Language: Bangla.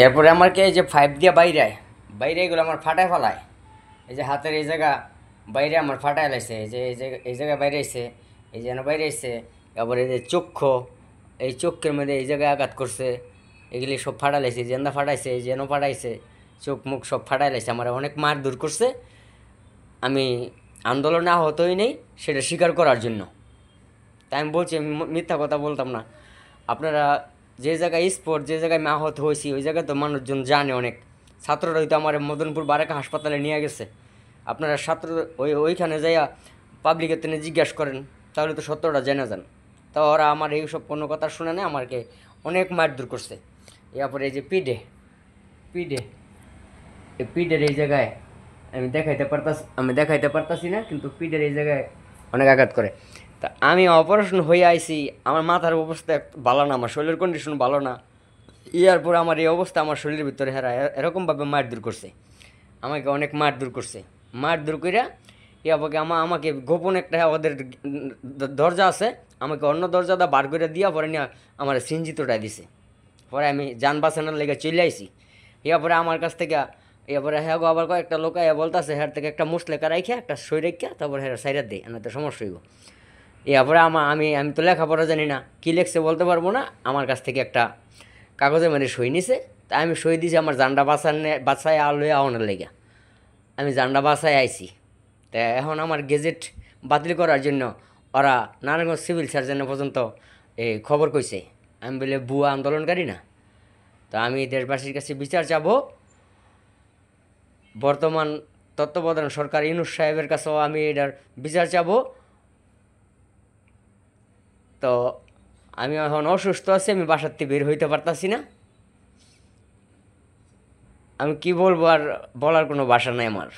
এরপরে আমাকে এই যে 5 দিয়ে বাইরে এগুলো আমার ফাটায় ফেলায়। এই যে হাতের এই জায়গা বাইরে আমার ফাটায় লাইছে, এই জায়গায় বাইরে আইছে, এই যেন বাইরে আইছে। তারপরে এই যে চক্ষু, এই চোখের মধ্যে এই জায়গায় আঘাত করছে, এগুলি সব ফাটা লাইছে, জেন্দা ফাটাইছে, যেন ফাটাইছে, চোখ মুখ সব ফাটাই লাইছে, আমার অনেক মার দূর করছে। আমি আন্দোলনে আহত হই নেই সেটা স্বীকার করার জন্য। তাই আমি বলছি, আমি মিথ্যা কথা বলতাম না। আপনারা যে জায়গায় স্পোর্ট, যে জায়গায় আমি আহত হয়েছি, ওই জায়গায় তো মানুষজন জানে অনেক। ছাত্ররা হয়তো আমার মদনপুর বারাকা হাসপাতালে নিয়ে গেছে। আপনারা ছাত্র ওইখানে যাইয়া পাবলিকের তেনে জিজ্ঞাসা করেন, তাহলে তো সত্যটা জেনে যান। তা ওরা আমার এইসব কোনো কথা শুনে না, আমাকে অনেক মারধর করছে। এরপরে এই যে পিঠে এই পিঠের এই জায়গায় আমি দেখাইতে পারতাছি না, কিন্তু পিঠের এই জায়গায় অনেক আঘাত করে। তা আমি অপারেশন হয়ে আইছি, আমার মাথার অবস্থা ভালো না, আমার শরীরের কন্ডিশন ভালো না। ইয়ার পরে আমার এই অবস্থা, আমার শরীরের ভিতরে হেরা এরকমভাবে মারধর করছে, আমাকে অনেক মারধর করছে। মারধর কইরা ইয়াবাকে আমাকে গোপন একটা ওদের দরজা আছে, আমাকে অন্য দরজাটা বার করে দিয়া পরে নিয়ে আমার সিঞ্জিতটাই দিছে। পরে আমি যান বাঁচানোর লেগে চলে আইছি। এরপরে আমার কাছ থেকে এরপরে হ্যাঁ গো আবার কয়েকটা লোক বলতেছে হ্যাঁ থেকে একটা মুসলেকা রাইখা একটা সই রেখা তারপর হ্যাঁ সাইডার দেয়, না তো সমস্যা হইব। এরপরে আমি আমি তো লেখাপড়া জানি না, কী লেখছে বলতে পারবো না। আমার কাছ থেকে একটা কাগজে মানে সই নিছে, তাই আমি সই দিয়েছি আমার জানটা বাঁচায় আলোয় আওয়ানোর লেগে। আমি জানটা বাসায় আইছি। তা এখন আমার গেজেট বাতিল করার জন্য ওরা নারায়ণগঞ্জ সিভিল সার্জনে পর্যন্ত এই খবর কইছে। আমি বলে ভুয়া আন্দোলনকারী না। তো আমি দেশবাসীর কাছে বিচার চাবো। বর্তমান তত্ত্বাবধান সরকার ইউনূস সাহেবের কাছেও আমি এটার বিচার চাবো। তো আমি এখন অসুস্থ আছি, আমি বাসার থেকে বের হইতে পারতাছি না। আমি কি বলবো, আর বলার কোনো ভাষা নাই আমার।